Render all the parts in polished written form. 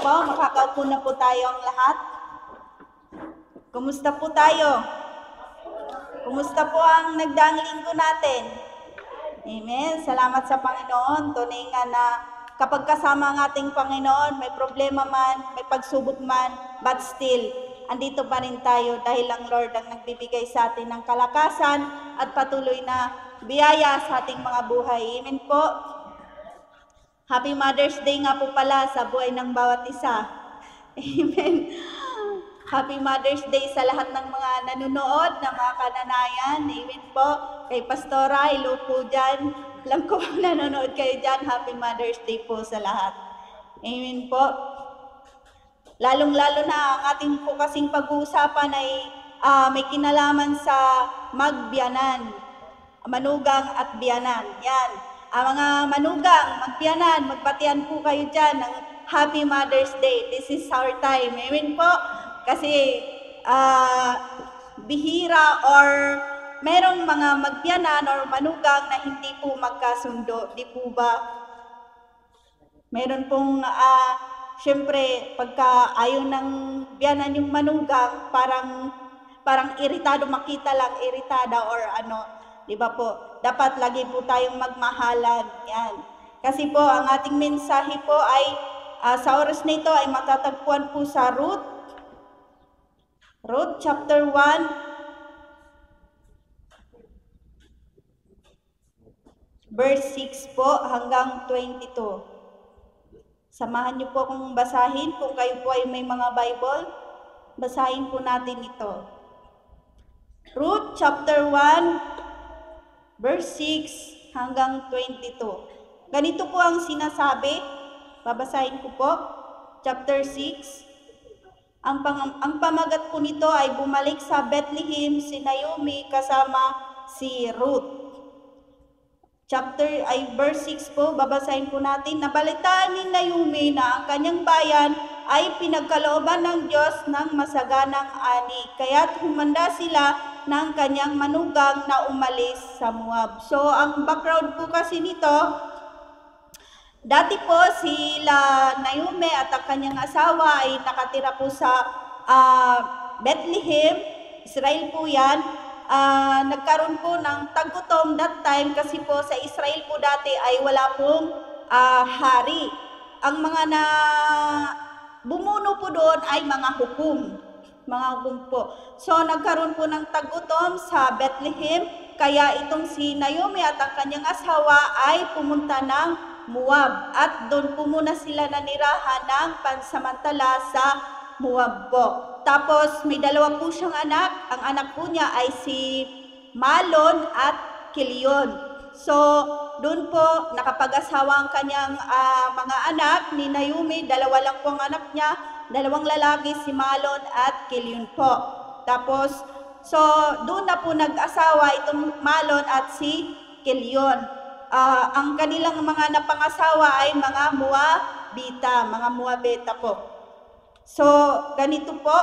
po, makakaupo na po tayong lahat. Kumusta po tayo? Kumusta po ang nagdaang linggo natin? Amen. Salamat sa Panginoon. Tunay nga na kapag kasama ang ating Panginoon, may problema man, may pagsubok man, but still, andito pa rin tayo dahil ang Lord ang nagbibigay sa atin ng kalakasan at patuloy na biyaya sa ating mga buhay. Amen po. Happy Mother's Day nga po pala sa buhay ng bawat isa. Amen. Happy Mother's Day sa lahat ng mga nanonood, ng mga kananayan. Amen po. Kay Pastora, hello po dyan. Alam ko nanonood kayo dyan. Happy Mother's Day po sa lahat. Amen po. Lalong-lalo na ang ating po kasing pag-uusapan ay may kinalaman sa magbiyanan. Manugang at biyanan. Yan. Ang mga manugang, magbiyanan, magbatian po kayo dyan ng Happy Mother's Day. This is our time. Amen po. Kasi bihira or merong mga magbiyanan or manugang na hindi po magkasundo. Di po ba? Meron pong, syempre, pagka ayaw ng biyanan yung manugang, parang iritado, makita lang, iritada or ano. Di ba po? Dapat lagi po tayong magmahalan. Yan. Kasi po, ang ating mensahe po ay, sa oras na ito ay matatagpuan po sa Ruth chapter 1, verse 6 po hanggang 22. Samahan niyo po akong basahin. Kung kayo po ay may mga Bible, basahin po natin ito. Ruth chapter 1, verse 6 hanggang 22. Ganito po ang sinasabi. Babasahin ko po. Chapter 6. Ang pamagat po nito ay bumalik sa Bethlehem si Naomi kasama si Ruth. Verse 6 po, babasahin po natin. Nabalitaan ni Naomi na ang kanyang bayan ay pinagkalooban ng Diyos ng masaganang ani. Kaya't humanda sila ng kanyang manugang na umalis sa Moab. So, ang background po kasi nito, dati po sila Naomi at ang kanyang asawa ay nakatira po sa Bethlehem, Israel po yan. Nagkaroon po ng taggutom that time kasi po sa Israel po dati ay wala pong hari. Ang mga na bumuno po doon ay mga hukom po. So nagkaroon po ng taggutom sa Bethlehem, kaya itong si Naomi at ang kanyang asawa ay pumunta ng Moab at doon po muna sila nanirahan ng pansamantala sa Moab po. Tapos may dalawa po siyang anak. Ang anak po niya ay si Malon at Kilion. So doon po nakapag-asawa ang kanyang mga anak ni Naomi. Dalawa lang po ang anak niya. Dalawang lalaki, si Malon at Kilion po. Tapos so doon na po nag-asawa itong Malon at si Kilion. Ang kanilang mga napangasawa ay mga Moabita po. So, ganito po.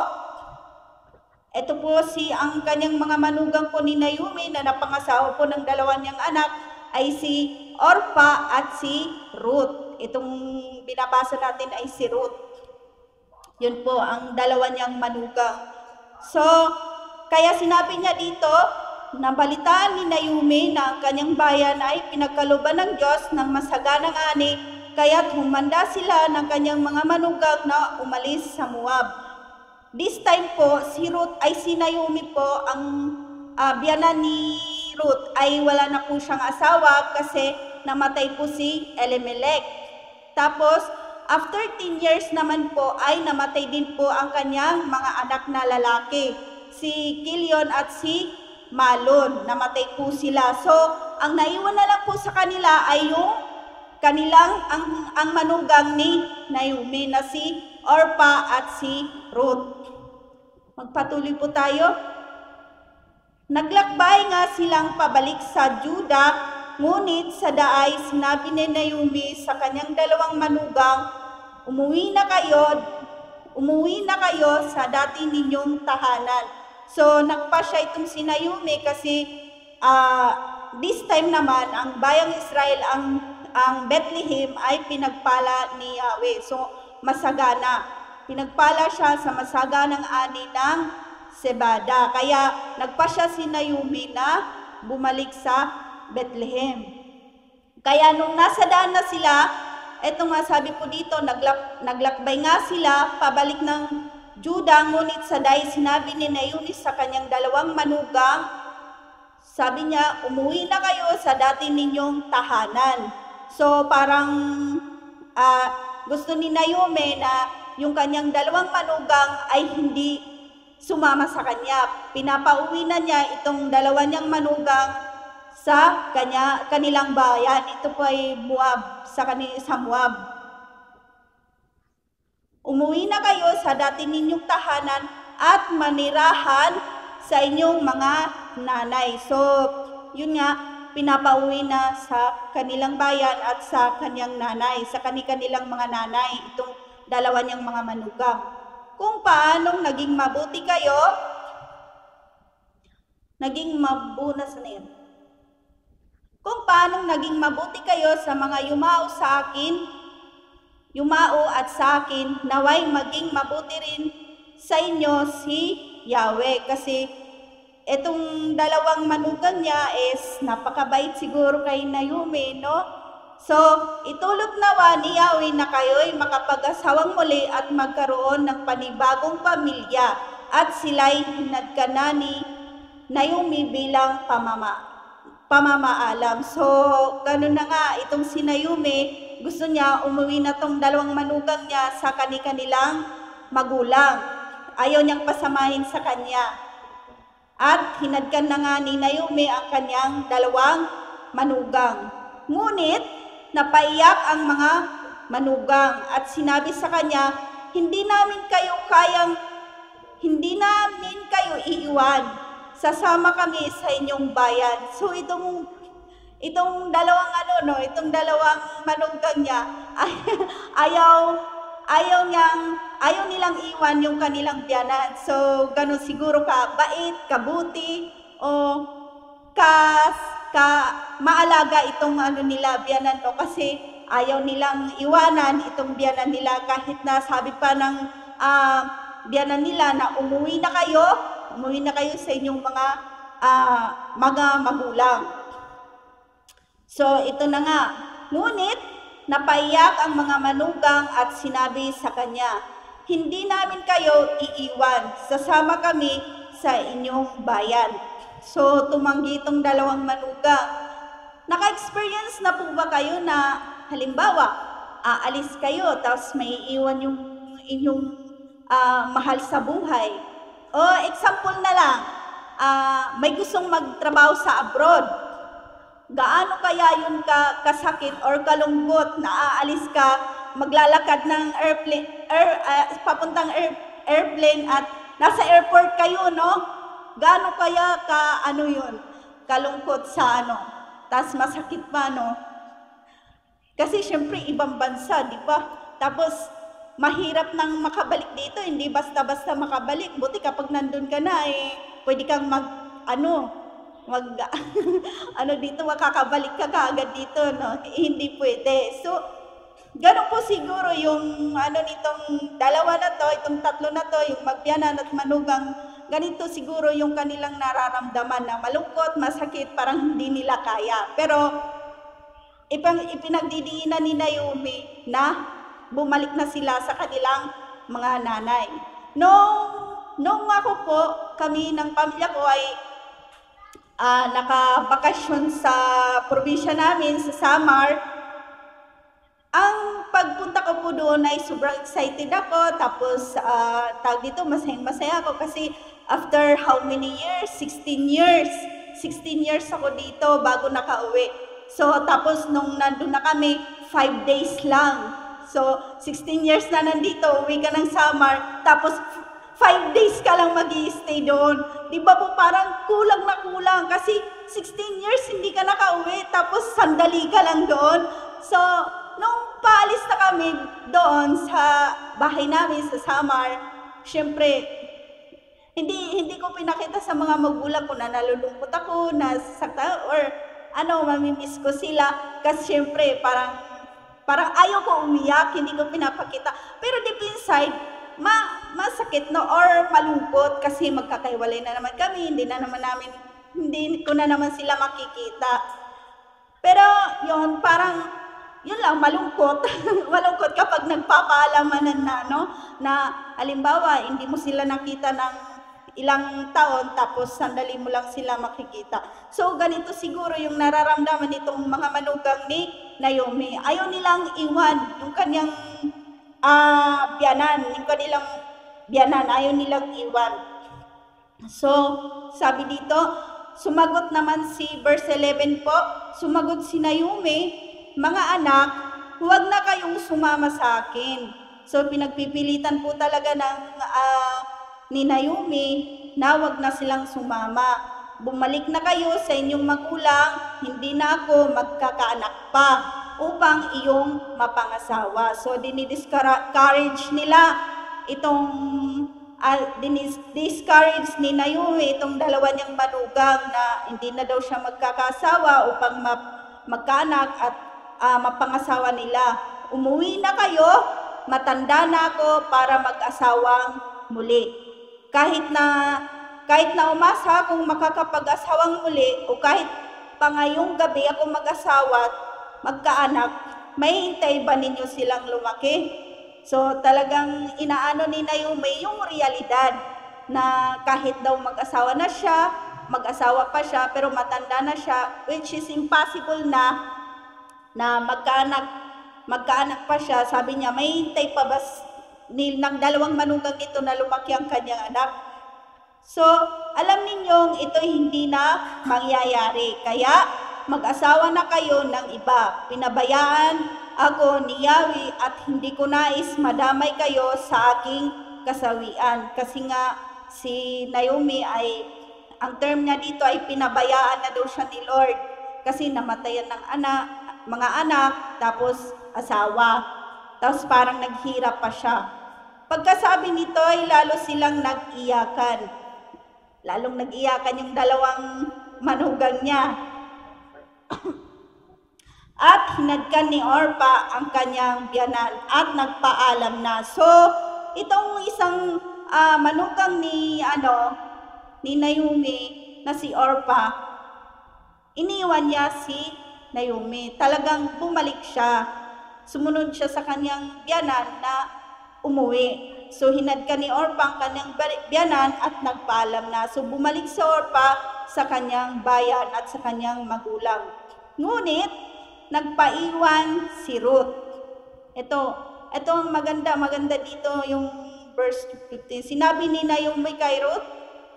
Ito po ang kanyang mga manugang po ni Naomi na napangasawa po ng dalawa niyang anak ay si Orpa at si Ruth. Itong binabasa natin ay si Ruth. Yun po ang dalawa niyang manugang. So, kaya sinabi niya dito, nabalitaan ni Naomi na ang kanyang bayan ay pinagkalooban ng Diyos ng masaganang ani, kaya't humanda sila ng kanyang mga manugang na umalis sa Moab. This time po, si Naomi po, ang biyanan ni Ruth ay wala na po siyang asawa kasi namatay po si Elimelech. Tapos, after 10 years naman po ay namatay din po ang kanyang mga anak na lalaki. Si Kilion at si Malon, namatay po sila. So, ang naiwan na lang po sa kanila ay yung kanilang ang manugang ni Naomi na si Orpa at si Ruth. Magpatuloy po tayo. Naglakbay nga silang pabalik sa Juda, ngunit sa daay sinabi ni Naomi sa kanyang dalawang manugang, umuwi na kayo sa dati ninyong tahanan. So, nagpasya itong si Naomi kasi this time naman, ang bayang Israel, ang Bethlehem ay pinagpala ni Yahweh. So, masagana. Pinagpala siya sa masaganang ani ng sebada. Kaya nagpasya si Naomi na bumalik sa Bethlehem. Kaya nung nasa daan na sila, eto nga sabi po dito, naglakbay nga sila pabalik ng Juda, ngunit sa dahil sinabi ni Naomi sa kanyang dalawang manugang, sabi niya, umuwi na kayo sa dati ninyong tahanan. So parang gusto ni Naomi na yung kanyang dalawang manugang ay hindi sumama sa kanya. Pinapauwi na niya itong dalawa niyang manugang sa kanilang bayan. Ito po ay Moab, sa Moab. Umuwi na kayo sa dati ninyong tahanan at manirahan sa inyong mga nanay. So, yun nga, pinapauwi na sa kanilang bayan at sa kanyang nanay, sa kanilang mga nanay, itong dalawa niyang mga manugang. Kung paanong naging mabuti kayo, Kung paanong naging mabuti kayo sa mga yumao at sa akin, naway maging mabuti rin sa inyo si Yahweh. Kasi itong dalawang manugang niya is napakabait siguro kay Naomi, no? So, itulot nawa ni Yahweh na kayo'y makapag-asawang muli at magkaroon ng panibagong pamilya at sila'y hinadkana ni Naomi bilang pamamaalam. So, ganun na nga, itong si Naomi, gusto niya umuwi na tong dalawang manugang niya sa kanilang magulang. Ayaw niyang pasamahin sa kanya. At hinadkan na nga ni Naomi ang kanyang dalawang manugang. Ngunit, napaiyak ang mga manugang at sinabi sa kanya, hindi namin kayo iiwan. Sasama kami sa inyong bayan. So itong dalawang dalawang manugang niya ayaw nilang iwan yung kanilang biyanan. So ganun siguro bait, kabuti o maalaga itong biyanan, no? Kasi ayaw nilang iwanan itong biyanan nila kahit na sabi pa ng biyanan nila na umuwi na kayo sa inyong mga magulang. So ito na nga, ngunit napaiyak ang mga manugang at sinabi sa kanya, hindi namin kayo iiwan, sasama kami sa inyong bayan. So, tumanggi itong dalawang manugang. Naka-experience na po ba kayo na, halimbawa, aalis kayo, tapos may iiwan yung inyong mahal sa buhay? O, example na lang, may gustong magtrabaho sa abroad. Gaano kaya yun kasakit or kalungkot na aalis ka, maglalakad ng papuntang airplane at nasa airport kayo, no? Gaano kaya kalungkot sa tas masakit pa, no? Kasi syempre ibang bansa, di ba? Tapos mahirap nang makabalik dito, hindi basta-basta makabalik. Buti kapag nandun ka na, pwede kang dito, makakabalik ka kaagad dito, no? Hindi pwede. So, ganun po siguro yung nitong dalawa na to, itong tatlo na to, yung magbiyanan at manugang, ganito siguro yung kanilang nararamdaman na malungkot, masakit, parang hindi nila kaya. Pero ipinagdidiinan ni Naomi na bumalik na sila sa kanilang mga nanay. Nung ako po, kami ng pamilya ko ay nakabakasyon sa probinsya namin, sa Samar. Ang pagpunta ko po doon ay sobrang excited ako. Tapos, masayang-masaya ako kasi after how many years? 16 years. 16 years ako dito bago nakauwi. So, tapos nung nandun na kami, 5 days lang. So, 16 years na nandito, uwi ka ng Samar. Tapos, 5 days ka lang mag-i-stay doon. Di ba po parang kulang na kulang kasi 16 years hindi ka nakauwi tapos sandali ka lang doon. So, nung paalis na kami doon sa bahay namin sa Samar, syempre, hindi ko pinakita sa mga magulang ko na nalulungkot ako, nasasaktan, or mamimiss ko sila. Kasi syempre, parang Parang ayaw ko umiyak, hindi ko pinapakita. Pero deep inside, masakit no or malungkot kasi magkakaiwalay na naman kami, hindi ko na naman sila makikita. Pero yun, parang yun lang, malungkot. Malungkot kapag nagpapaalaman na, no? Na halimbawa, hindi mo sila nakita ng ilang taon tapos sandali mo lang sila makikita. So ganito siguro yung nararamdaman nitong mga manugang ni Naomi. Ayaw nilang iwan yung kanyang biyanan, ayaw nilang iwan. So sabi dito, sumagot naman si verse 11 po, sumagot si Naomi, mga anak, huwag na kayong sumama sa akin. So pinagpipilitan po talaga ni Naomi na huwag na silang sumama. Bumalik na kayo sa inyong magulang, hindi na ako magkakaanak pa upang iyong mapangasawa. So dinidiscourage nila discourage ni Naomi itong dalawa niyang manugang na hindi na daw siya magkakasawa upang magkaanak at mapangasawa nila. Umuwi na kayo, matanda na ako para mag-asawang muli. Kahit na umasa kung makakapag-asawang muli o kahit pa ngayong gabi ako mag-asawa at magkaanak, may hintay ba ninyo silang lumaki? So talagang inaano ni Naomi yung realidad na kahit daw mag-asawa pa siya pero matanda na siya, which is impossible na magkaanak pa siya. Sabi niya, may hintay pa ba ng dalawang manugang ito na lumaki ang kanyang anak? So, alam ninyong ito hindi na mangyayari. Kaya, mag-asawa na kayo ng iba. Pinabayaan ako ni Yahweh at hindi ko nais madamay kayo sa aking kasawian. Kasi nga, si Naomi ang term niya dito ay pinabayaan na daw siya ni Lord. Kasi namatayan ng mga anak, tapos asawa. Tapos parang naghirap pa siya. Pagkasabi nito ay lalo silang nag-iyakan. Lalong nag-iyakan yung dalawang manugang niya. At hinadkan ni Orpa ang kanyang biyanan at nagpaalam na. So, itong isang manugang ni Naomi na si Orpa, iniwan niya si Naomi. Talagang bumalik siya. Sumunod siya sa kanyang biyanan na umuwi. So hinadkan ni Orpa ang kanyang biyanan at nagpaalam na. So bumalik si Orpa sa kanyang bayan at sa kanyang magulang. Ngunit nagpaiwan si Ruth. Ito ang maganda dito yung verse 15. Sinabi ni Naomi kay Ruth,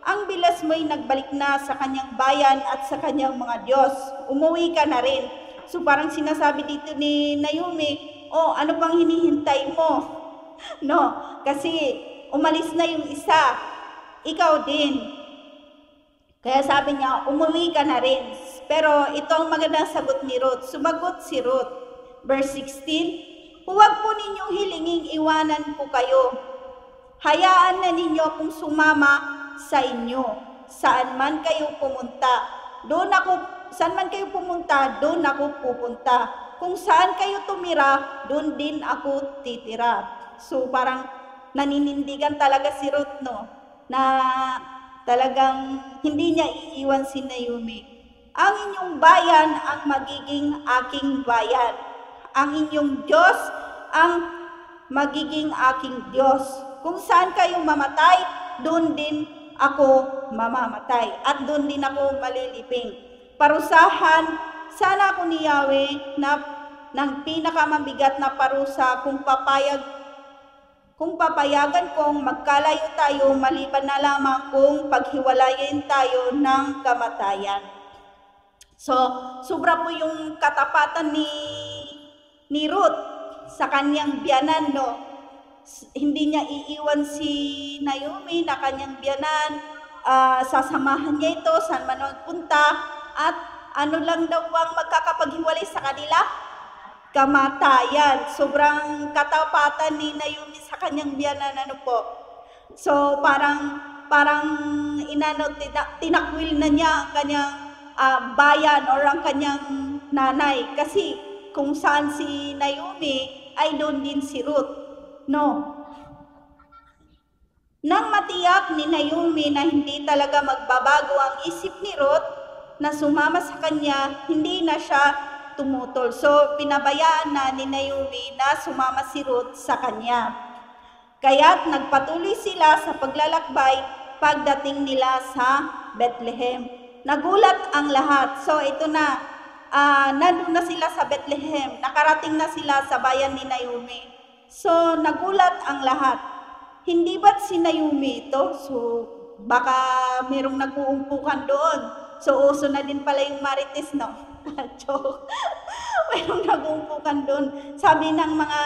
ang bilas mo'y nagbalik na sa kanyang bayan at sa kanyang mga Diyos. Umuwi ka na rin. So parang sinasabi dito ni Naomi, ano pang hinihintay mo? No, kasi umalis na yung isa, ikaw din. Kaya sabi niya, umuwi ka na rin. Pero ito ang magandang sagot ni Ruth. Sumagot si Ruth. Verse 16, huwag po ninyong hilinging iwanan ko kayo. Hayaan na ninyo akong sumama sa inyo. Saan man kayo pumunta, doon ako pupunta. Kung saan kayo tumira, doon din ako titira. So parang naninindigan talaga si Ruth, no? Na talagang hindi niya iiwan si Naomi. Ang inyong bayan ang magiging aking bayan. Ang inyong Diyos ang magiging aking Diyos. Kung saan kayo mamatay, doon din ako mamamatay. At doon din ako maliliping. Parusahan sana ako ni Yahweh ng pinakamabigat na parusa kung papayagan kong magkalayo tayo maliban na lamang kung paghiwalayin tayo ng kamatayan. So, sobra po yung katapatan ni Ruth sa kanyang biyanan, no? Hindi niya iiwan si Naomi na kanyang biyanan, sasamahan niya ito saan man magpunta, at ano lang daw ang magkakapaghiwalay sa kanila? Kamatayan. Sobrang katapatan ni Naomi sa kanyang biyanan, So parang tinakwil na niya ang kanyang bayan or ang kanyang nanay kasi kung saan si Naomi, ay doon din si Ruth. No. Nang matiyak ni Naomi na hindi talaga magbabago ang isip ni Ruth na sumama sa kanya, hindi na siya tumutol. So, pinabayaan na ni Naomi na sumama si Ruth sa kanya. Kaya't nagpatuloy sila sa paglalakbay pagdating nila sa Bethlehem. Nagulat ang lahat. So, ito na, nandun na sila sa Bethlehem. Nakarating na sila sa bayan ni Naomi. So, nagulat ang lahat. Hindi ba't si Naomi ito? So, baka merong nag-uumpukan doon. So, uso na din pala yung marites, no? Joke. Merong nag-uumpukan doon. Sabi ng mga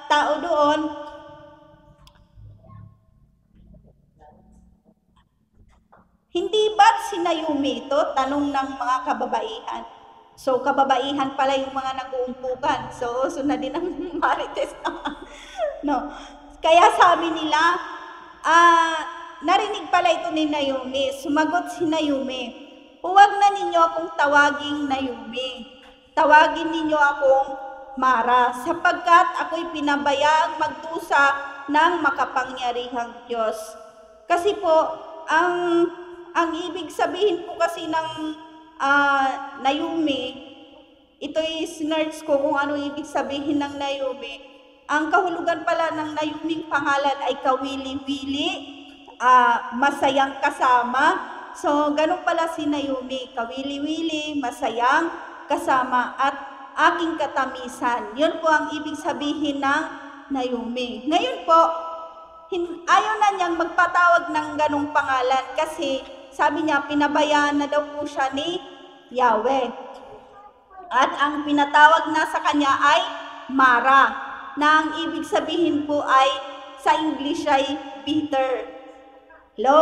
tao doon, hindi ba't si Naomi ito? Tanong ng mga kababaihan. So, kababaihan pala yung mga nag-uumpukan. So, uso na din ang marites, no? Kaya sabi nila, narinig pala ito ni Naomi. Sumagot si Naomi, huwag na ninyo akong tawaging Naomi. Tawagin ninyo akong Mara, sapagkat ako'y pinabayaang magdusa ng makapangyarihang Diyos. Kasi po, ang ibig sabihin po kasi ng Naomi, ito'y sinerch ko kung ano ibig sabihin ng Naomi. Ang kahulugan pala ng Naomi pangalan ay kawili-wili, masayang kasama. So, ganun pala si Naomi, kawili-wili, masayang kasama, at aking katamisan. Yun po ang ibig sabihin ng Naomi. Ngayon po, ayaw na niyang magpatawag ng ganung pangalan kasi sabi niya, pinabayaan na daw po siya ni Yahweh. At ang pinatawag na sa kanya ay Mara, na ang ibig sabihin po ay sa English ay bitter. Hello?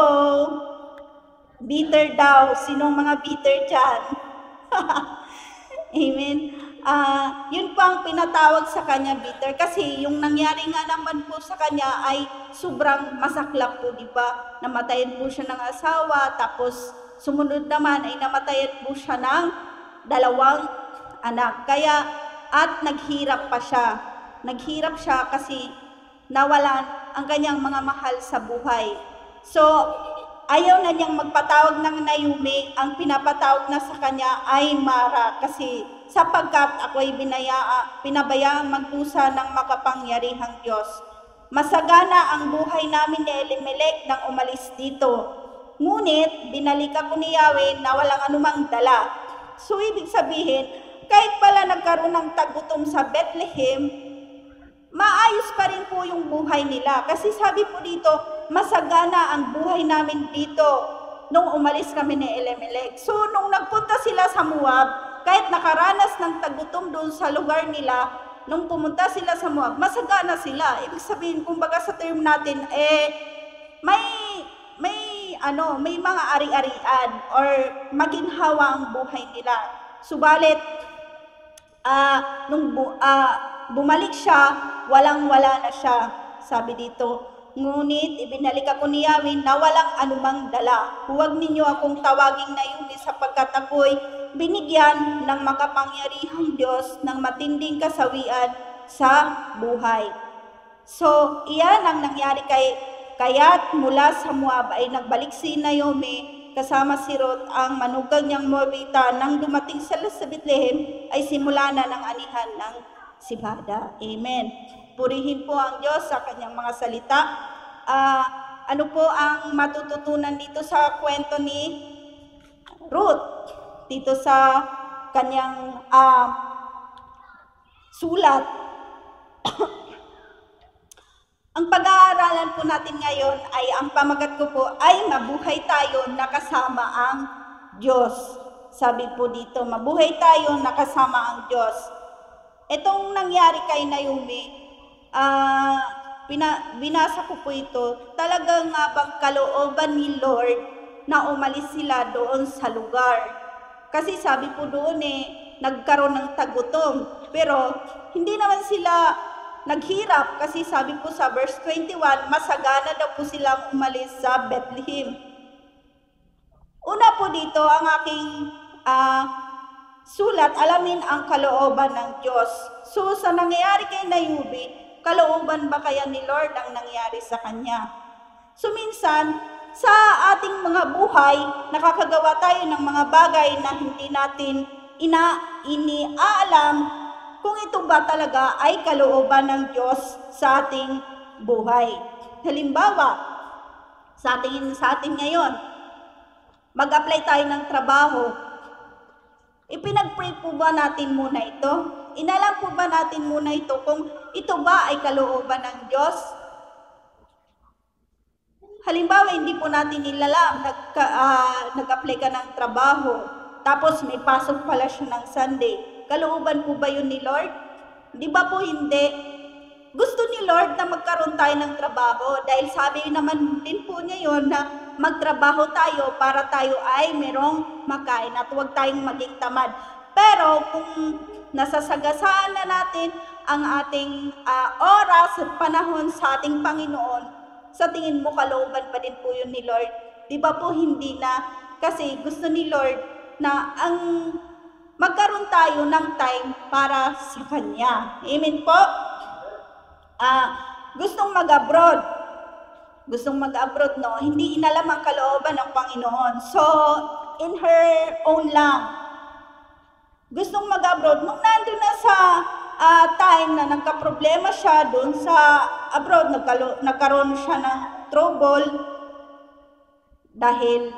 Bitter daw. Sinong mga bitter dyan? Amen. Yun po ang pinatawag sa kanya, bitter. Kasi yung nangyari nga naman po sa kanya ay sobrang masaklap po, di ba? Namatayan po siya ng asawa, tapos sumunod naman ay namatayan po siya ng 2 anak. Kaya, at naghirap pa siya. Naghirap siya kasi nawalan ang kanyang mga mahal sa buhay. So, ayaw na niyang magpatawag ng Naomi, ang pinapatawag na sa kanya ay Mara kasi sapagkat ako'y pinabayaang magdusa ng makapangyarihang Diyos. Masagana ang buhay namin ni Elimelech nang umalis dito. Ngunit, binalik ako ni Yahweh na walang anumang dala. So, ibig sabihin, kahit pala nagkaroon ng tagutom sa Bethlehem, maayos pa rin po yung buhay nila. Kasi sabi po dito, masagana ang buhay namin dito nung umalis kami ni Elimelech. So, nung nagpunta sila sa Moab, kahit nakaranas ng tagutom doon sa lugar nila, nung pumunta sila sa Moab, masagana sila. Ibig sabihin, kumbaga sa term natin, may mga ari-arian or maginhawa ang buhay nila. Subalit, nung bumalik siya, walang-wala na siya. Sabi dito, ngunit ibinalik ako ni Yahweh na walang anumang dala. Huwag ninyo akong tawaging Naomi sapagkat ako'y binigyan ng makapangyarihang Diyos ng matinding kasawian sa buhay. So, iyan ang nangyari kaya't mula sa Moab ay nagbalik si Naomi kasama si Ruth, ang manugang niyang Moabita. Nang dumating sila sa Bethlehem ay simula na ng anihan ng sibada. Amen. Purihin po ang Diyos sa kanyang mga salita. Ano po ang matututunan dito sa kwento ni Ruth? Dito sa kanyang sulat. Ang pag-aaralan po natin ngayon ay ang pamagat ko po ay mabuhay tayo na kasama ang Diyos. Sabi po dito, mabuhay tayo na kasama ang Diyos. Itong nangyari kay Naomi, binasa ko po ito, talagang nga bang kalooban ni Lord na umalis sila doon sa lugar. Kasi sabi po doon nagkaroon ng tagutom. Pero hindi naman sila naghirap kasi sabi po sa verse 21, masagana daw po silang umalis sa Bethlehem. Una po dito, ang aking sulat, alamin ang kalooban ng Diyos. So sa nangyayari kay Naomi, kalooban ba kaya ni Lord ang nangyari sa kanya? So minsan, sa ating mga buhay, nakakagawa tayo ng mga bagay na hindi natin iniaalam kung ito ba talaga ay kalooban ng Diyos sa ating buhay. Halimbawa, sa atin ngayon, mag-apply tayo ng trabaho. Ipinag-pray po ba natin muna ito? Inalam po ba natin muna ito kung ito ba ay kalooban ng Diyos? Halimbawa, hindi po natin ilalam, nag-apply ka ng trabaho, tapos may pasok pala siya ng Sunday. Kalooban po ba yun ni Lord? Di ba po hindi? Gusto ni Lord na magkaroon tayo ng trabaho dahil sabi naman din po niya yun na magtrabaho tayo para tayo ay merong makain at huwag tayong maging tamad. Pero kung nasasagasaan na natin ang ating oras at panahon sa ating Panginoon, sa tingin mo kalooban pa din po yun ni Lord? Di ba po hindi na? Kasi gusto ni Lord na ang magkaroon tayo ng time para sa Kanya. Amen po? Gustong mag-abroad. No? Hindi inalam ang kalooban ng Panginoon. So, in her own lang. Gustong mag-abroad. Nung nandun na sa time na nagka-problema siya doon sa abroad, nagkaroon siya ng trouble dahil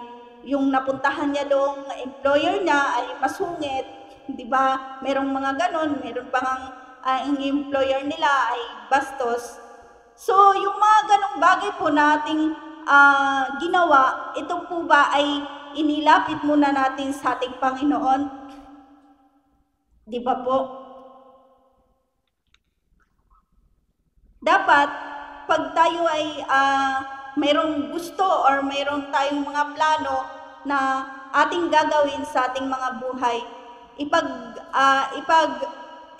yung napuntahan niya doong employer niya ay masungit, di ba? Merong mga ganon, meron pang ang employer nila ay bastos. So, yung mga ganong bagay po nating ginawa, ito po ba ay inilapit muna natin sa ating Panginoon? Di ba po? Dapat, pag tayo ay mayroong gusto or mayroong tayong mga plano na ating gagawin sa ating mga buhay,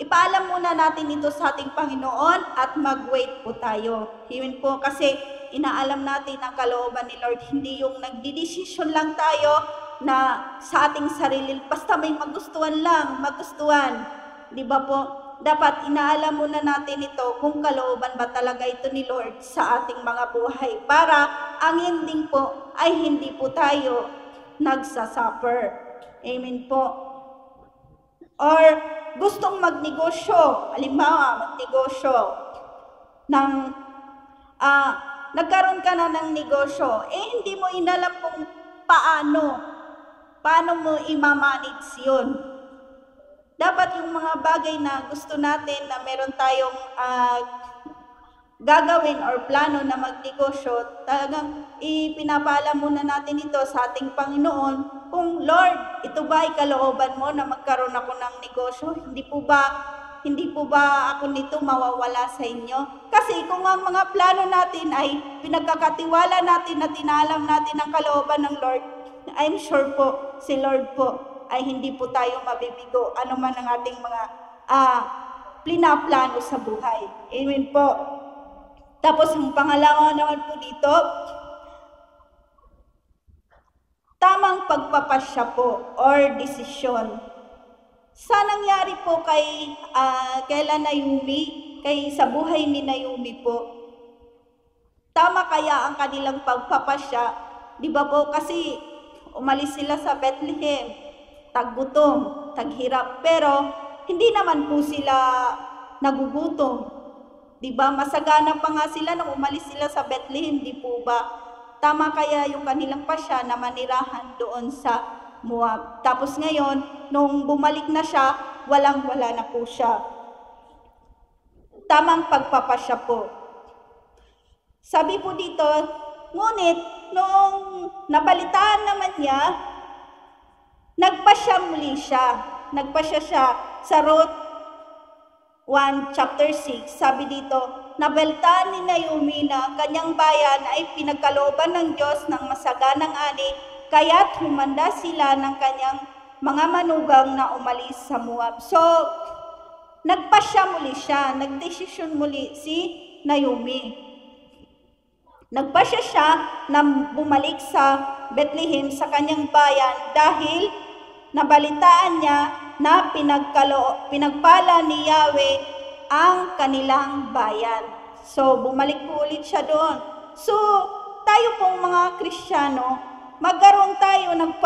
ipaalam muna natin ito sa ating Panginoon at mag-wait po tayo. Yun po kasi inaalam natin ang kalooban ni Lord. Hindi yung nagdidesisyon lang tayo na sa ating sarili, basta may magustuhan. Di ba po? Dapat inaalam muna natin ito kung kalooban ba talaga ito ni Lord sa ating mga buhay para ang ending po ay hindi po tayo nagsasuffer. Amen po. Or gustong magnegosyo, halimbawa magnegosyo ng nagkaroon ka na ng negosyo, hindi mo inalam kung paano mo i-manage yun. Dapat yung mga bagay na gusto natin na meron tayong gagawin or plano na magnegosyo, talagang ipinapaalam muna natin ito sa ating Panginoon kung Lord, ito ba ay kalooban mo na magkaroon ako ng negosyo? Hindi po ba ako nito mawawala sa inyo? Kasi kung ang mga plano natin ay pinagkakatiwala natin at inalam natin ang kalooban ng Lord, I'm sure po, si Lord po, ay hindi po tayo mabibigo ano man ang ating mga plinaplano sa buhay. Amen po. Tapos ang pangalawa naman po dito, tamang pagpapasya po or desisyon. Sa nangyari po kay Naomi, sa buhay ni Naomi po, tama kaya ang kanilang pagpapasya? Di ba po kasi umalis sila sa Bethlehem, taggutom, taghirap, pero hindi naman po sila nagugutom. Diba? Masagana pa nga sila nung umalis sila sa Bethlehem, di po ba? Tama kaya yung kanilang pasya na manirahan doon sa Moab. Tapos ngayon, nung bumalik na siya, walang-wala na po siya. Tamang pagpapasya po. Sabi po dito, ngunit nung nabalitaan naman niya, nagpasya muli siya. Nagpasya siya sa Ruth 1 chapter 6. Sabi dito, nabalitaan ni Naomi na kanyang bayan ay pinagkalooban ng Diyos ng masaganang ani, kaya't humanda sila ng kanyang mga manugang na umalis sa Moab. So, nagpasya muli siya, nagdesisyon muli si Naomi. Nagpasya siya na bumalik sa Bethlehem sa kanyang bayan dahil nabalitaan niya na pinagpala ni Yahweh ang kanilang bayan. So, bumalik po ulit siya doon. So, tayo pong mga Kristiyano, magkaroon tayo ng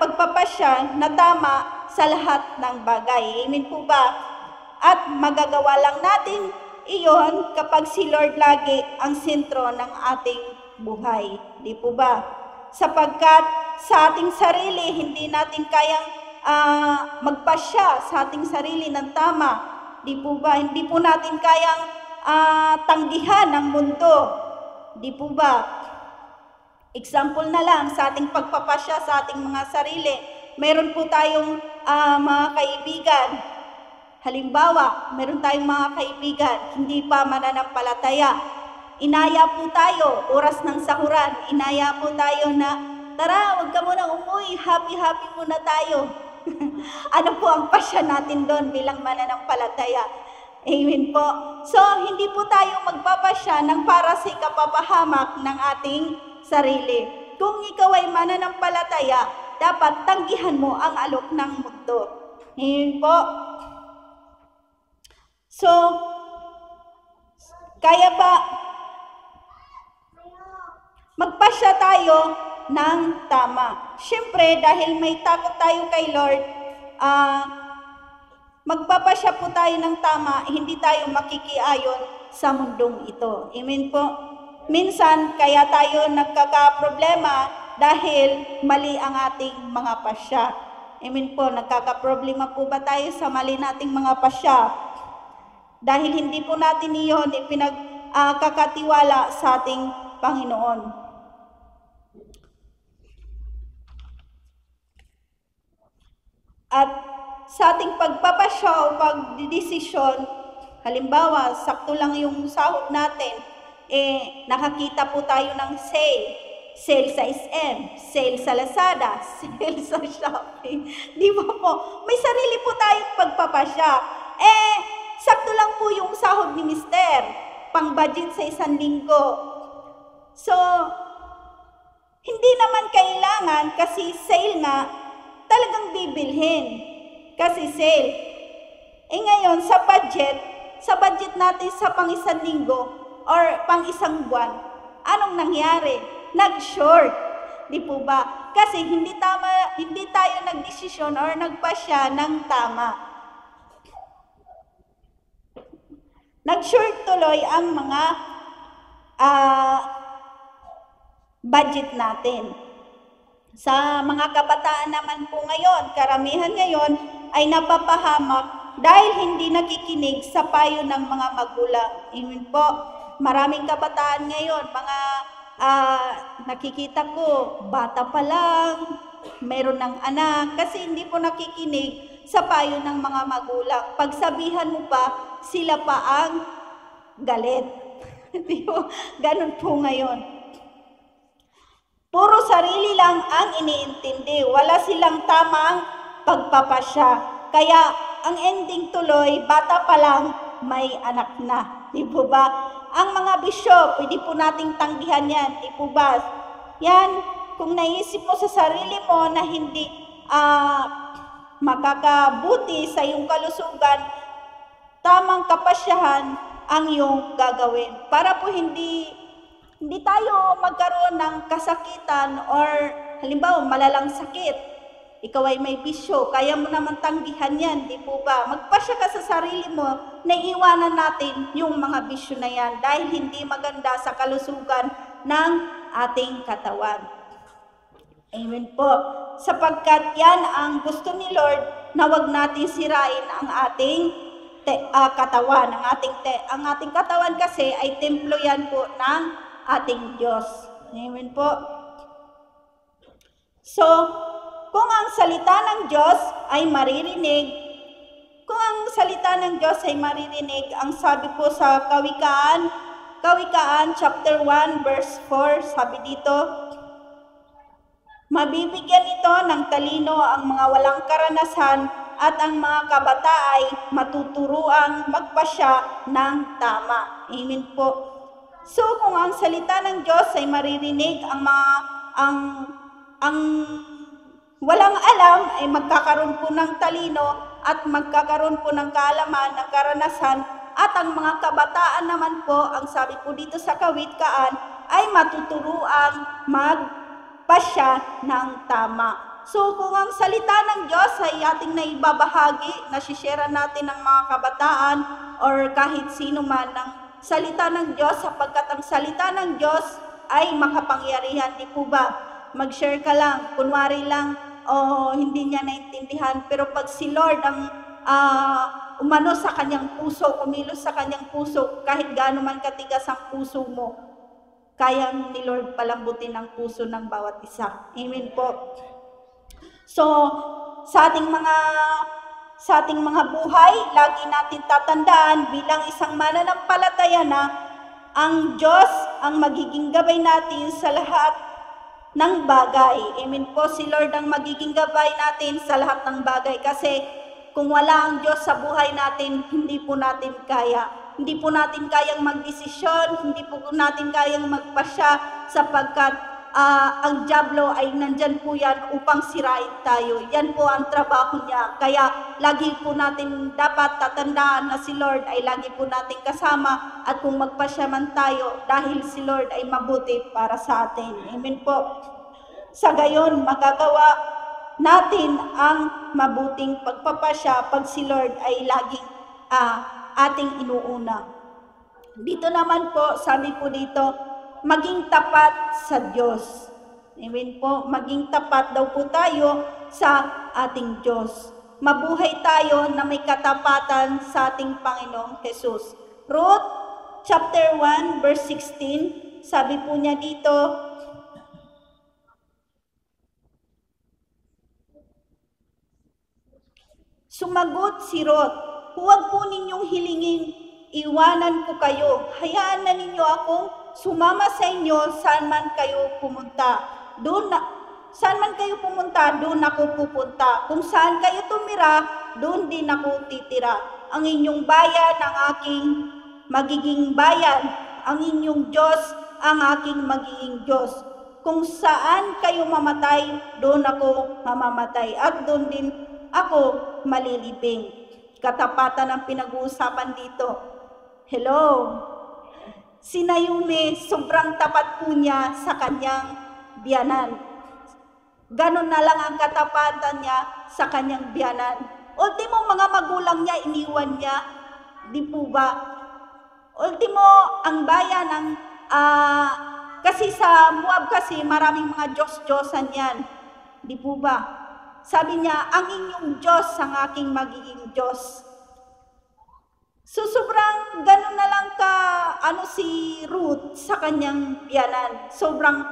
pagpapasya na tama sa lahat ng bagay. Amen po ba? At magagawa lang natin iyon kapag si Lord lagi ang sentro ng ating buhay. Di po ba? Sapagkat sa ating sarili, hindi natin kayang magpasya sa ating sarili ng tama. Di po ba? Hindi po natin kayang tanggihan ang mundo. Di po ba? Example na lang sa ating pagpapasya sa ating mga sarili. Meron po tayong mga kaibigan. Halimbawa, meron tayong mga kaibigan, hindi pa mananampalataya. Inaya po tayo, oras ng sahuran, inaya po tayo na, tara, huwag ka muna umuwi, happy-happy muna tayo. Ano po ang pasya natin doon bilang mananampalataya? Amen po. So, hindi po tayo magpapasya ng para sa kapapahamak ng ating sarili. Kung ikaw ay mananampalataya, dapat tanggihan mo ang alok ng mundo. Amen po. So, kaya ba magpasya tayo ng tama? Siyempre, dahil may takot tayo kay Lord, magpapasya po tayo ng tama, hindi tayo makikiayon sa mundong ito. Amen po. Minsan, kaya tayo nagkakaproblema dahil mali ang ating mga pasya. Amen po. Nagkakaproblema po ba tayo sa mali nating mga pasya? Dahil hindi po natin iyon ipinagkakatiwala sa ating Panginoon. At sa ating pagpapasya o pagdidesisyon, halimbawa, sakto lang yung sahod natin, nakakita po tayo ng sale sa SM, sale sa Lazada, sale sa Shopee. Di ba po? May sarili po tayong pagpapasya. Sakto lang po yung sahod ni Mister, pang budget sa isang linggo. So, hindi naman kailangan kasi sale nga, talagang bibilhin. Kasi sale. Ngayon, sa budget natin sa pang isang linggo or pang isang buwan, anong nangyari? Nag-short. Di po ba? Kasi hindi tayo nagdesisyon or nagpasya ng tama. Nag-short tuloy ang mga budget natin. Sa mga kabataan naman po ngayon, karamihan ngayon ay napapahamak dahil hindi nakikinig sa payo ng mga magulang. Amen po. Maraming kabataan ngayon, mga nakikita ko, bata pa lang, meron ng anak, kasi hindi po nakikinig sa payo ng mga magulang. Pagsabihan mo pa, sila pa ang galit. Ganun po ngayon. Puro sarili lang ang iniintindi. Wala silang tamang pagpapasya. Kaya ang ending tuloy, bata pa lang, may anak na. Di po ba? Ang mga bisyo, pwede po nating tanggihan yan. Di po ba? Yan, kung naisip mo sa sarili mo na hindi makakabuti sa iyong kalusugan, tamang kapasyahan ang iyong gagawin. Para po hindi tayo magkaroon ng kasakitan or halimbawa malalang sakit. Ikaw ay may bisyo, kaya mo naman tanggihan yan, di po ba? Magpasya ka sa sarili mo na iwanan natin yung mga bisyo na yan dahil hindi maganda sa kalusugan ng ating katawan. Amen po. Sapagkat yan ang gusto ni Lord na wag natin sirain ang ating katawan. Ang ating katawan kasi ay templo yan po ng ating Diyos. Amen po. So, kung ang salita ng Diyos ay maririnig, ang sabi po sa Kawikaan chapter 1 verse 4, sabi dito, mabibigyan ito ng talino ang mga walang karanasan at ang mga kabata ay matuturuang magpasya ng tama. Amen po. So, kung ang salita ng Diyos ay maririnig, ang walang alam ay magkakaroon po ng talino at magkakaroon po ng kaalaman, ng karanasan, at ang mga kabataan naman po, ang sabi po dito sa kawitkaan, ay matuturuang magpasya ng tama. So kung ang salita ng Diyos ay ating naibabahagi, nasishare natin ng mga kabataan or kahit sino man ng salita ng Diyos, sapagkat ang salita ng Diyos ay makapangyarihan, di po ba? Mag-share ka lang, kunwari lang, o hindi niya naintindihan, pero pag si Lord ang umano sa kanyang puso, kumilos sa kanyang puso, kahit gaano man katigas ang puso mo, kayang ni Lord palambutin ang puso ng bawat isa. Amen po. So, sa ating mga buhay, lagi natin tatandaan bilang isang mananampalataya na ang Diyos ang magiging gabay natin sa lahat ng bagay. Amen po, si Lord ang magiging gabay natin sa lahat ng bagay. Kasi kung wala ang Diyos sa buhay natin, hindi po natin kaya. Hindi po natin kayang magdesisyon, hindi po natin kayang magpasya, sapagkat ang dyablo ay nandyan po yan upang sirain tayo. Yan po ang trabaho niya. Kaya lagi po natin dapat tatandaan na si Lord ay lagi po natin kasama, at kung magpasya man tayo, dahil si Lord ay mabuti para sa atin. Amen po. Sa gayon, magagawa natin ang mabuting pagpapasya pag si Lord ay laging ating inuuna. Dito naman po, sabi po dito, maging tapat sa Diyos. Amen po, maging tapat daw po tayo sa ating Diyos. Mabuhay tayo na may katapatan sa ating Panginoong Jesus. Ruth chapter 1 verse 16, sabi po niya dito, sumagot si Ruth, huwag po ninyong hilingin, iwanan ko kayo. Hayaan na ninyo akong sumama sa inyo saan man kayo pumunta. Saan man kayo pumunta, doon ako pupunta. Kung saan kayo tumira, doon din ako titira. Ang inyong bayan ang aking magiging bayan. Ang inyong Diyos ang aking magiging Diyos. Kung saan kayo mamatay, doon ako mamamatay. At doon din ako malilibing. Katapatan ang pinag-uusapan dito. Hello? Si Naomi, sobrang tapat po niya sa kanyang biyanan. Ganon na lang ang katapatan niya sa kanyang biyanan. Ultimo, mga magulang niya, iniwan niya. Di po ba? Ultimo, ang bayan, kasi sa Moab kasi maraming mga Diyos-Diyosan yan. Di po ba? Sabi niya, ang inyong Diyos ang aking magiging Diyos. So sobrang ganun na lang si Ruth sa kanyang biyanan. Sobrang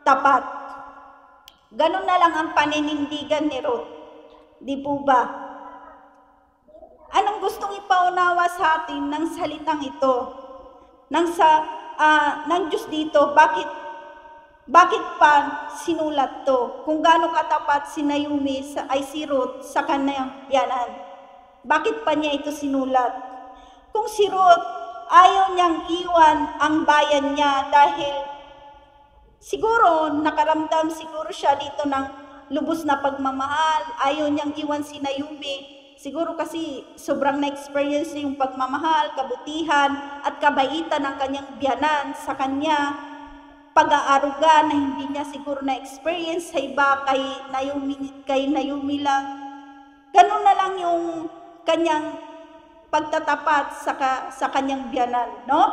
tapat. Ganun na lang ang paninindigan ni Ruth. Di po ba? Anong gustong ipaunawa sa atin ng salitang ito? Ng Diyos dito, bakit pa sinulat to? Kung gaano katapat si Naomi si Ruth sa kanyang biyanan. Bakit pa niya ito sinulat? Kung si Ruth, ayaw niyang iwan ang bayan niya dahil siguro nakaramdam siguro siya dito ng lubos na pagmamahal. Ayaw niyang iwan si Naomi. Siguro kasi sobrang na-experience niya yung pagmamahal, kabutihan, at kabaitan ng kanyang biyanan sa kanya. Pag-aaruga na hindi niya siguro na-experience sa iba, kay Naomi lang. Ganun na lang yung kanyang pagtatapat sa kanyang biyanan, no?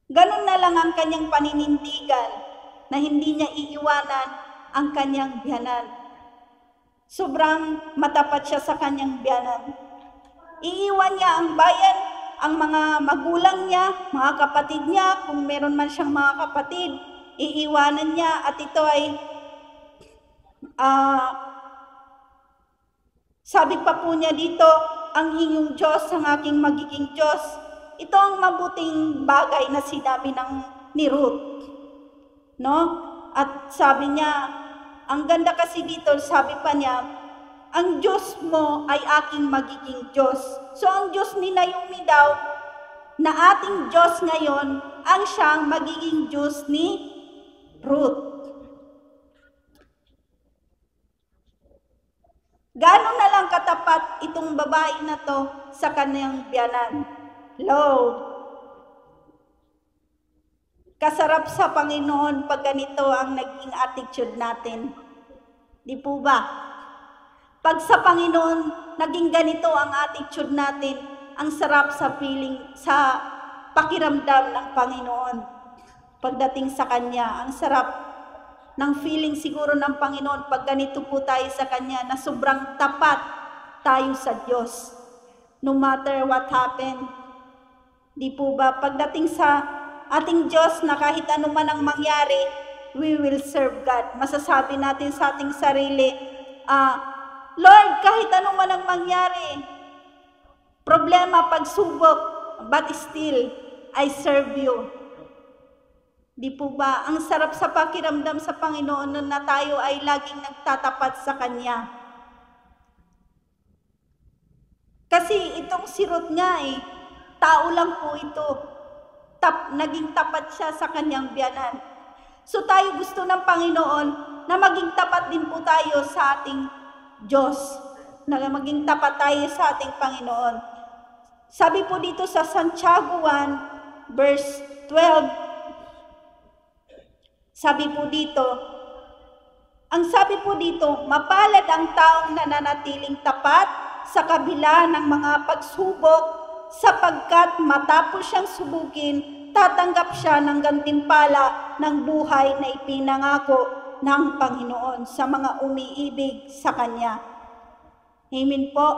Ganun na lang ang kanyang paninindigan na hindi niya iiwanan ang kanyang biyanan. Sobrang matapat siya sa kanyang biyanan. Iiwan niya ang bayan, ang mga magulang niya, mga kapatid niya, kung meron man siyang mga kapatid, iiwanan niya, at ito ay sabi pa po niya dito, ang inyong Diyos ang aking magiging Diyos. Ito ang mabuting bagay na sinabi ni Ruth. No? At sabi niya, ang ganda kasi dito, sabi pa niya, ang Diyos mo ay aking magiging Diyos. So ang Diyos ni Naomi daw, na ating Diyos ngayon, ang siyang magiging Diyos ni Ruth. Gaano na lang katapat itong babae na to sa kanyang biyanan? Lord, kasarap sa Panginoon pag ganito ang naging attitude natin. Di po ba? Pag sa Panginoon, naging ganito ang attitude natin, ang sarap sa feeling, sa pakiramdam ng Panginoon. Pagdating sa Kanya, ang sarap ng feeling siguro ng Panginoon pag ganito po tayo sa Kanya na sobrang tapat tayo sa Diyos. No matter what happened. Di po ba? Pagdating sa ating Diyos na kahit ano man ang mangyari, we will serve God. Masasabi natin sa ating sarili, Lord, kahit ano man ang mangyari, problema, pagsubok, but still, I serve you. Di po ba? Ang sarap sa pakiramdam sa Panginoon na tayo ay laging nagtatapat sa Kanya. Kasi itong si Ruth nga tao lang po ito. Naging tapat siya sa kanyang biyanan. So tayo gusto ng Panginoon na maging tapat din po tayo sa ating Diyos. Na maging tapat tayo sa ating Panginoon. Sabi po dito sa Santiago 1 verse 12, sabi po dito, mapalad ang taong nananatiling tapat sa kabila ng mga pagsubok, sapagkat matapos siyang subukin, tatanggap siya ng gantimpala ng buhay na ipinangako ng Panginoon sa mga umiibig sa Kanya. Amen po.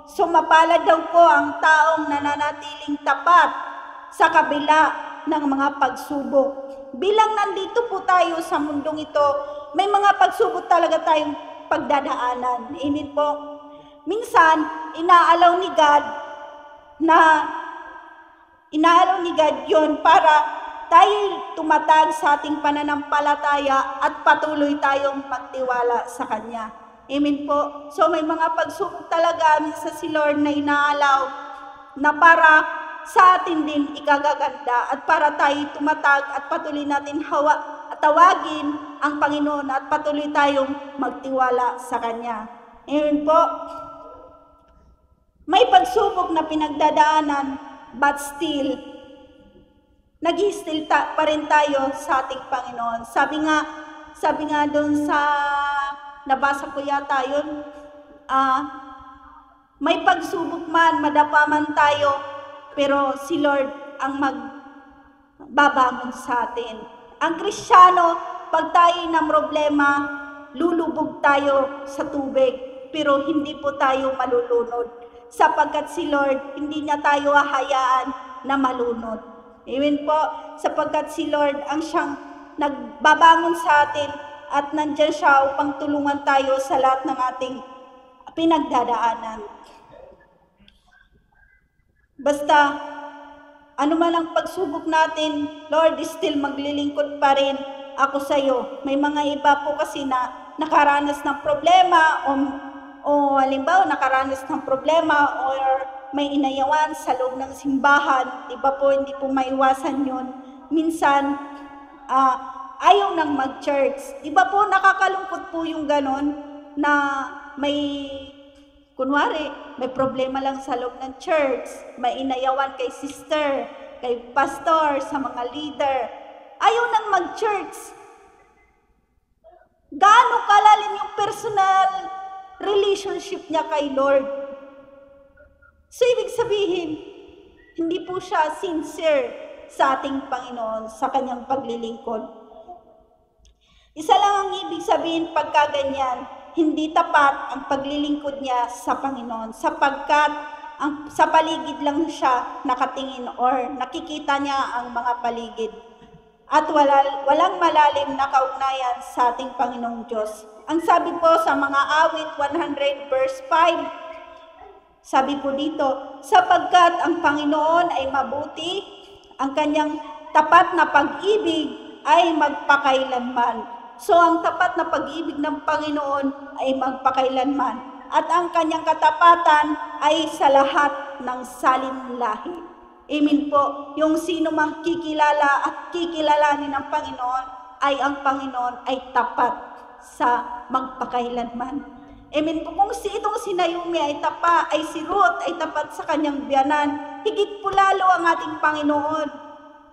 So mapalad daw po ang taong nananatiling tapat sa kabila ng mga pagsubok. Bilang nandito po tayo sa mundong ito, may mga pagsubok talaga tayong pagdadaanan. Amen po. Minsan, inaalaw ni God yon para tayo tumatag sa ating pananampalataya at patuloy tayong magtiwala sa Kanya. Amen po. So may mga pagsubok talaga minsan si Lord na inaalaw na para sa atin din ikagaganda at para tayo tumatag at patuloy natin tawagin ang Panginoon at patuloy tayong magtiwala sa Kanya. Amen po. May pagsubok na pinagdadaanan but still, nag-i-still pa rin tayo sa ating Panginoon. Sabi nga doon sa, nabasa ko yata yun, may pagsubok man, madapa man tayo, pero si Lord ang magbabangon sa atin. Ang Kristiyano, pag tayo ng problema, lulubog tayo sa tubig, pero hindi po tayo malulunod. Sapagkat si Lord, hindi niya tayo hahayaan na malunod. Amen po, sapagkat si Lord ang siyang nagbabangon sa atin at nandiyan siya upang tulungan tayo sa lahat ng ating pinagdadaanan. Basta, ano man ang pagsubok natin, Lord, still maglilingkod pa rin ako sa iyo. May mga iba po kasi na nakaranas ng problema o halimbawa nakaranas ng problema or may inayawan sa loob ng simbahan. Diba po, hindi po maiwasan yun. Minsan, ayaw nang mag-church. Diba po, nakakalungkot po yung ganon na kunwari, may problema lang sa loob ng church, may inayawan kay sister, kay pastor, sa mga leader. Ayaw nang mag-church. Gaano kalalim yung personal relationship niya kay Lord? So, ibig sabihin, hindi po siya sincere sa ating Panginoon, sa kanyang paglilingkod. Isa lang ang ibig sabihin pagka ganyan, hindi tapat ang paglilingkod niya sa Panginoon, sapagkat sa paligid lang siya nakatingin or nakikita niya ang mga paligid. At walang malalim na kaugnayan sa ating Panginoong Diyos. Ang sabi po sa mga awit 100 verse 5, sabi po dito, sapagkat ang Panginoon ay mabuti, ang kanyang tapat na pag-ibig ay magpakailanman. So ang tapat na pag-ibig ng Panginoon ay magpakailanman. At ang kanyang katapatan ay sa lahat ng salinlahi. Amen po. Yung sino mang kikilala at kikilalanin ng Panginoon, ay ang Panginoon ay tapat sa magpakailanman. Amen po. Kung itong si Naomi ay si Ruth ay tapat sa kanyang biyanan, higit po lalo ang ating Panginoon.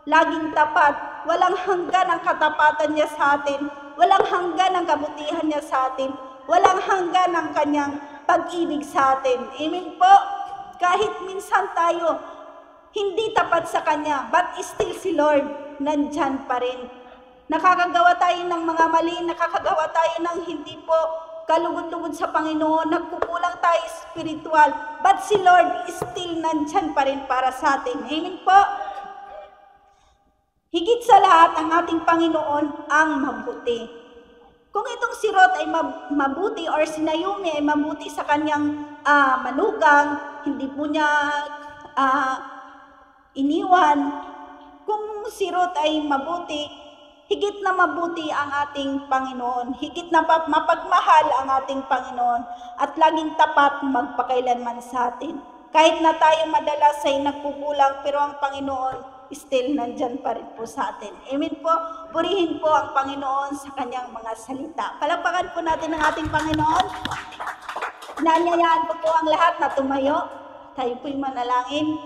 Laging tapat, walang hanggan ang katapatan niya sa atin, walang hanggan ang kabutihan niya sa atin, walang hanggan ang kanyang pag-ibig sa atin. Amen po. Kahit minsan tayo hindi tapat sa Kanya, but still si Lord nandyan pa rin. Nakakagawa tayo ng mga mali, nakakagawa tayo ng hindi po kalugod-lugod sa Panginoon, nagkukulang tayo spiritual, but si Lord still nandyan pa rin para sa atin. Amen po. Higit sa lahat, ang ating Panginoon ang mabuti. Kung itong si Ruth ay mabuti or si Naomi ay mabuti sa kanyang manugang, hindi po niya iniwan. Kung si Ruth ay mabuti, higit na mabuti ang ating Panginoon, higit na mapagmahal ang ating Panginoon, at laging tapat magpakailanman sa atin. Kahit na tayo madalas ay nagkukulang, pero ang Panginoon still nandyan pa rin po sa atin. Amen po. Purihin po ang Panginoon sa kanyang mga salita. Palakpakan po natin ang ating Panginoon. Inanyayaan po ang lahat na tumayo. Tayo po'y manalangin.